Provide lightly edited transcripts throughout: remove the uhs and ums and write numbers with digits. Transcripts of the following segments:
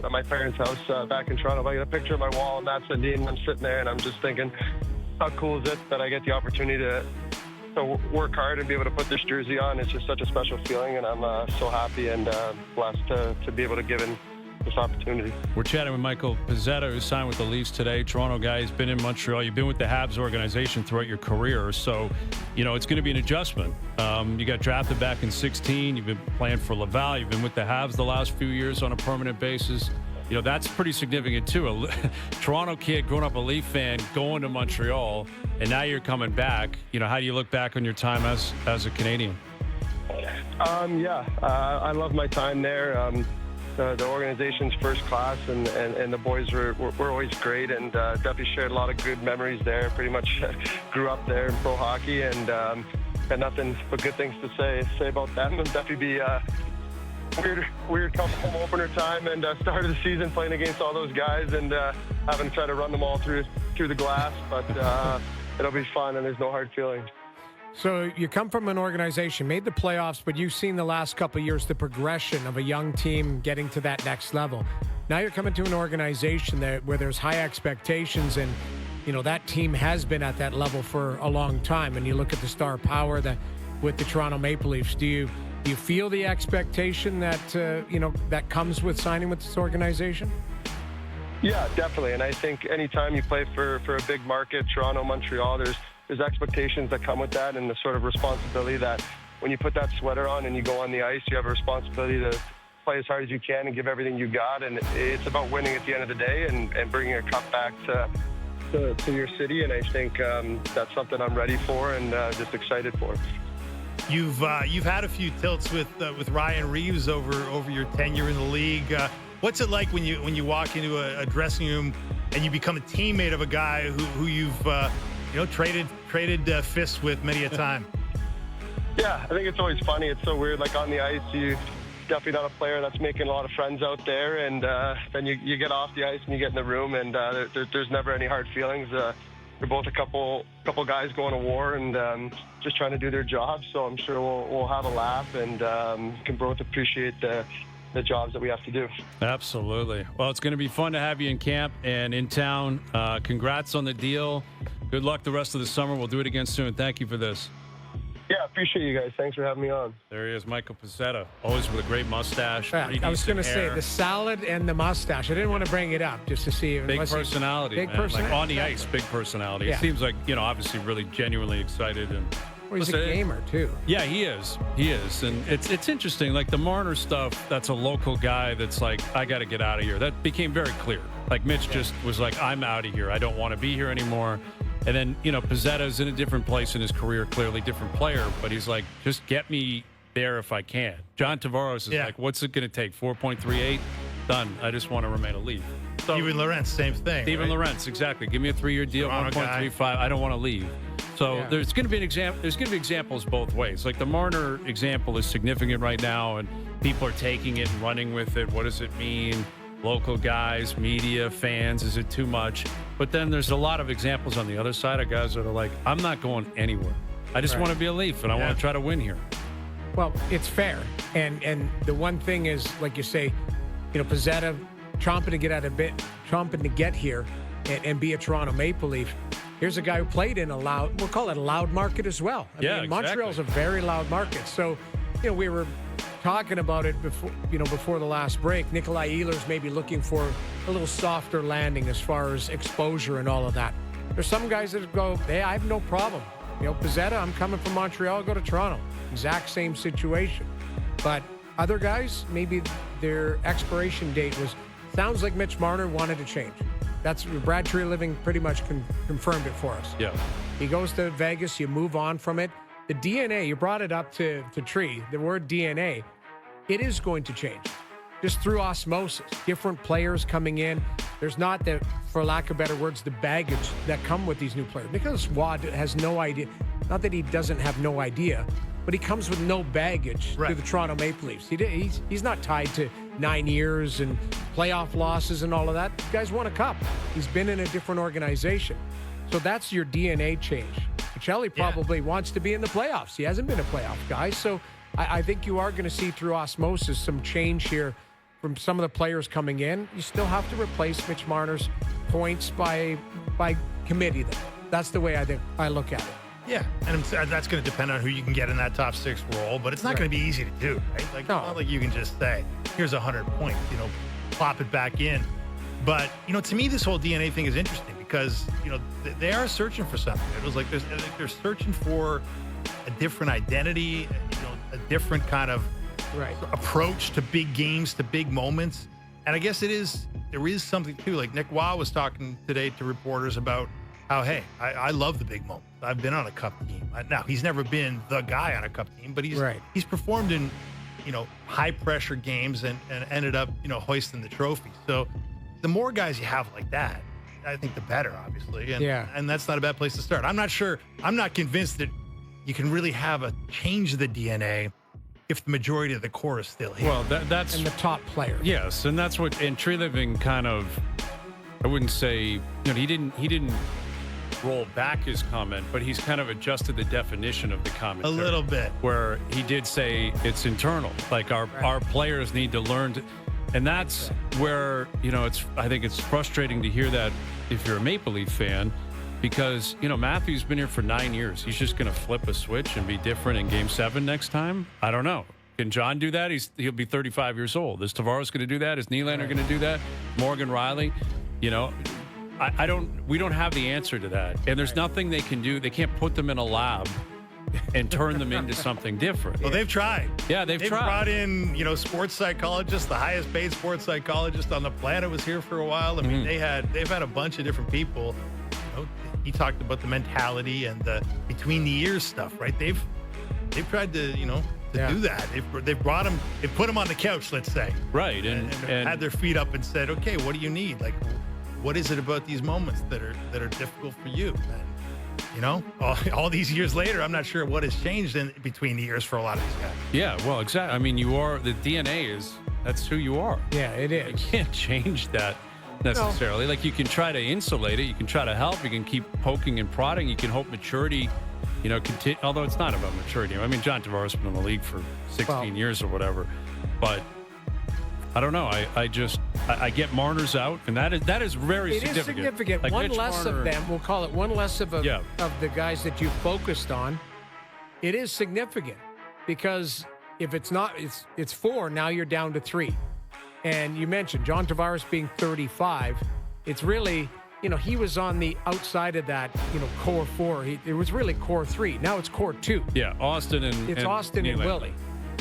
my parents' house back in Toronto. I got a picture of my wall, and that's Sundin, and I'm sitting there, and I'm just thinking, how cool is it that I get the opportunity to work hard and be able to put this jersey on. It's just such a special feeling, and I'm so happy and blessed to be able to give in this opportunity. We're chatting with Michael Pezzetta, who signed with the Leafs today. Toronto guy. He's been in Montreal. You've been with the Habs organization throughout your career, so it's going to be an adjustment. You got drafted back in 2016. You've been playing for Laval. You've been with the Habs the last few years on a permanent basis. That's pretty significant too. A Toronto kid growing up a Leaf fan, going to Montreal, and now you're coming back. How do you look back on your time as a Canadian? I love my time there. The organization's first class, and the boys were always great, and definitely shared a lot of good memories there. Pretty much grew up there in pro hockey, and got nothing but good things to say about them. And definitely be weird come home opener time and start of the season playing against all those guys and having to try to run them all through the glass. But it'll be fun, and there's no hard feelings. So you come from an organization, made the playoffs, but you've seen the last couple of years the progression of a young team getting to that next level. Now you're coming to an organization where there's high expectations, and that team has been at that level for a long time. And you look at the star power with the Toronto Maple Leafs. Do you feel the expectation that that comes with signing with this organization? Yeah, definitely. And I think anytime you play for a big market, Toronto, Montreal, there's expectations that come with that, and the sort of responsibility that when you put that sweater on and you go on the ice, you have a responsibility to play as hard as you can and give everything you got. And it's about winning at the end of the day and bringing a cup back to your city. And I think that's something I'm ready for and just excited for. You've had a few tilts with Ryan Reeves over your tenure in the league. What's it like when you walk into a dressing room and you become a teammate of a guy who you've traded fists with many a time? Yeah, I think it's always funny. It's so weird. Like on the ice, you definitely not a player that's making a lot of friends out there, and then you get off the ice and you get in the room, and there's never any hard feelings. We're both a couple guys going to war and just trying to do their jobs. So I'm sure we'll have a laugh and can both appreciate the jobs that we have to do. Absolutely. Well, it's going to be fun to have you in camp and in town. Congrats on the deal. Good luck the rest of the summer. We'll do it again soon. Thank you for this. Yeah, appreciate you guys. Thanks for having me on. There he is, Michael Pezzetta, always with a great mustache. Yeah, I was going to say the salad and the mustache. I didn't want to bring it up just to see. Big personality, big man. personality. Like on the ice, big personality. Yeah. It seems like, obviously really genuinely excited. And well, he's a gamer, too. Yeah, he is. And it's interesting. Like the Marner stuff, that's a local guy that's like, I got to get out of here. That became very clear. Like Mitch just was like, I'm out of here. I don't want to be here anymore. And then, Pezzetta's in a different place in his career, clearly different player, but he's like, just get me there if I can. John Tavares is like, what's it going to take? 4.38? Done. I just want to remain a Leaf. So, Steven Lorentz, same thing. Steven right? Lorentz, exactly. Give me a 3-year deal, 1.35. I don't want to leave. So there's going to be there's going to be examples both ways. Like the Marner example is significant right now, and people are taking it and running with it. What does it mean? Local guys, media, fans, is it too much? But then there's a lot of examples on the other side of guys that are like, I'm not going anywhere. I just want to be a Leaf, and I want to try to win here. Well, it's fair. And the one thing is, like you say, Pezzetta chomping to get here and be a Toronto Maple Leaf. Here's a guy who played in we'll call it a loud market as well. I mean, Montreal's a very loud market. So, we were talking about it before the last break. Nikolai Ehlers may be looking for a little softer landing as far as exposure and all of that. There's some guys that go, hey, I have no problem. Pezzetta, I'm coming from Montreal, go to Toronto. Exact same situation. But other guys, maybe their expiration date sounds like Mitch Marner wanted to change. That's Brad Treliving pretty much confirmed it for us. Yeah. He goes to Vegas, you move on from it. The DNA, you brought it up to Tree, the word DNA, it is going to change. Just through osmosis, different players coming in. There's not for lack of better words, the baggage that come with these new players. Nicholas Watt has no idea. Not that he doesn't have no idea, but he comes with no baggage to the Toronto Maple Leafs. He's not tied to 9 years and playoff losses and all of that. The guy's won a cup. He's been in a different organization. So that's your DNA change. Michelli probably wants to be in the playoffs. He hasn't been a playoff guy. So I think you are going to see through osmosis some change here from some of the players coming in, you still have to replace Mitch Marner's points by committee. That's the way I look at it. Yeah, and that's going to depend on who you can get in that top 6 role, but it's not going to be easy to do, right? Like, no. It's not like you can just say, here's 100 points, plop it back in. But, to me, this whole DNA thing is interesting because, they are searching for something. It was like they're searching for a different identity, a different kind of approach to big games, to big moments. And I guess there is something too. Like Nick Waugh was talking today to reporters about how, hey, I love the big moments. I've been on a cup team. Now, he's never been the guy on a cup team, but he's performed in, high pressure games and ended up, hoisting the trophy. So the more guys you have like that, I think the better, obviously. And that's not a bad place to start. I'm not convinced that you can really have a change of the DNA if the majority of the core is still here. Well, that's and the top players. Yes, and that's what Tree Living kind of. I wouldn't say he didn't roll back his comment, but he's kind of adjusted the definition of the comment a little bit. Where he did say it's internal, like our players need to learn to, and that's where I think it's frustrating to hear that if you're a Maple Leaf fan. Because, Matthew's been here for 9 years. He's just going to flip a switch and be different in Game 7 next time? I don't know. Can John do that? He'll be 35 years old. Is Tavares going to do that? Is Nylander going to do that? Morgan Riley? We don't have the answer to that. And there's nothing they can do. They can't put them in a lab and turn them into something different. Well, they've tried. Yeah, they've tried. Brought in, sports psychologists. The highest paid sports psychologist on the planet was here for a while. I mean, they've had a bunch of different people. He talked about the mentality and the between the ears stuff, right? They've tried to, do that. They've brought him, they put him on the couch, let's say. Right. And had their feet up and said, okay, what do you need? Like, what is it about these moments that are difficult for you? And, all these years later, I'm not sure what has changed in between the years for a lot of these guys. Yeah, well, exactly. I mean, the DNA that's who you are. Yeah, it is. You can't change that necessarily. Like, you can try to insulate it, you can try to help, you can keep poking and prodding, you can hope maturity, continue, although it's not about maturity. I mean, John Tavares has been in the league for 16 years or whatever, but I don't know. I get Marner's out, and that is very significant. It is significant. Like one Mitch less Marner, of them, we'll call it one less of the guys that you focused on. It is significant because if it's not, it's 4, now you're down to 3. And you mentioned John Tavares being 35. It's really, he was on the outside of that, core 4. It was really core 3. Now it's core 2. Yeah, Austin and Austin and Willie.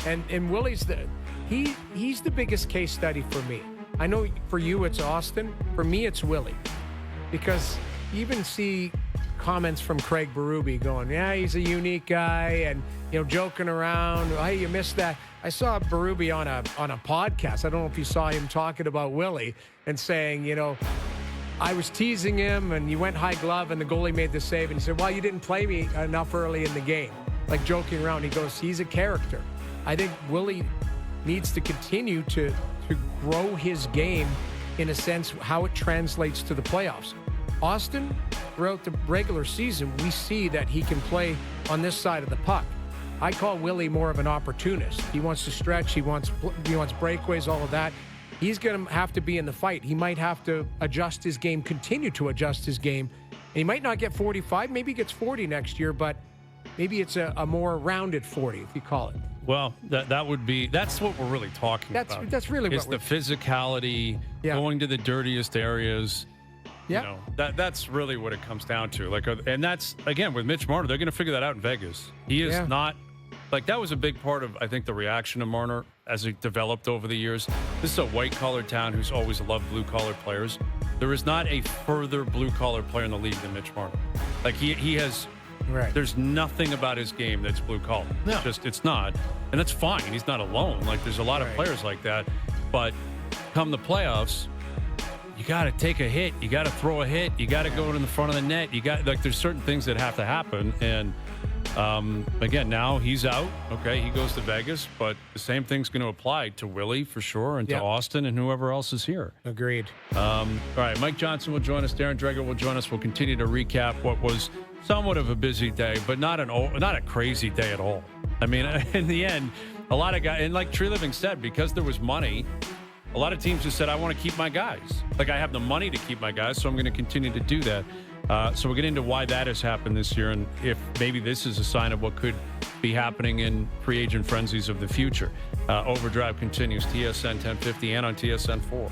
And Willie's he's the biggest case study for me. I know for you it's Austin. For me it's Willie. Because you even see comments from Craig Berube going, yeah, he's a unique guy and, joking around. Hey, you missed that. I saw Berube on a podcast. I don't know if you saw him talking about Willie and saying, I was teasing him and you went high glove and the goalie made the save. And he said, well, you didn't play me enough early in the game. Like joking around. He goes, he's a character. I think Willie needs to continue to grow his game in a sense how it translates to the playoffs. Austin, throughout the regular season, we see that he can play on this side of the puck. I call Willie more of an opportunist. He wants to stretch. He wants breakaways, all of that. He's going to have to be in the fight. He might have to adjust his game, continue to adjust his game. And he might not get 45. Maybe he gets 40 next year, but maybe it's a more rounded 40, if you call it. Well, that's what we're really talking about. That's really it's what the physicality, going to the dirtiest areas. Yeah, that's really what it comes down to. And that's again with Mitch Marner, they're going to figure that out in Vegas. He is not that was a big part of I think the reaction to Marner as he developed over the years. This is a white collar town who's always loved blue collar players. There is not a further blue collar player in the league than Mitch Marner. Like he has. Right. There's nothing about his game that's blue collar. No. It's not, and that's fine. He's not alone. Like there's a lot of players like that, but come the playoffs. You got to take a hit. You got to throw a hit. You got to go in the front of the net. You got there's certain things that have to happen. And again, now he's out. Okay, he goes to Vegas, but the same thing's going to apply to Willie for sure, and to Austin and whoever else is here. Agreed. All right, Mike Johnson will join us. Darren Dreger will join us. We'll continue to recap what was somewhat of a busy day, but not a crazy day at all. I mean, in the end, a lot of guys, and like Tree Living said, because there was money. a lot of teams just said, I want to keep my guys. Like, I have the money to keep my guys, so I'm going to continue to do that. So we'll get into why that has happened this year and if maybe this is a sign of what could be happening in free agent frenzies of the future. Overdrive continues, TSN 1050 and on TSN 4.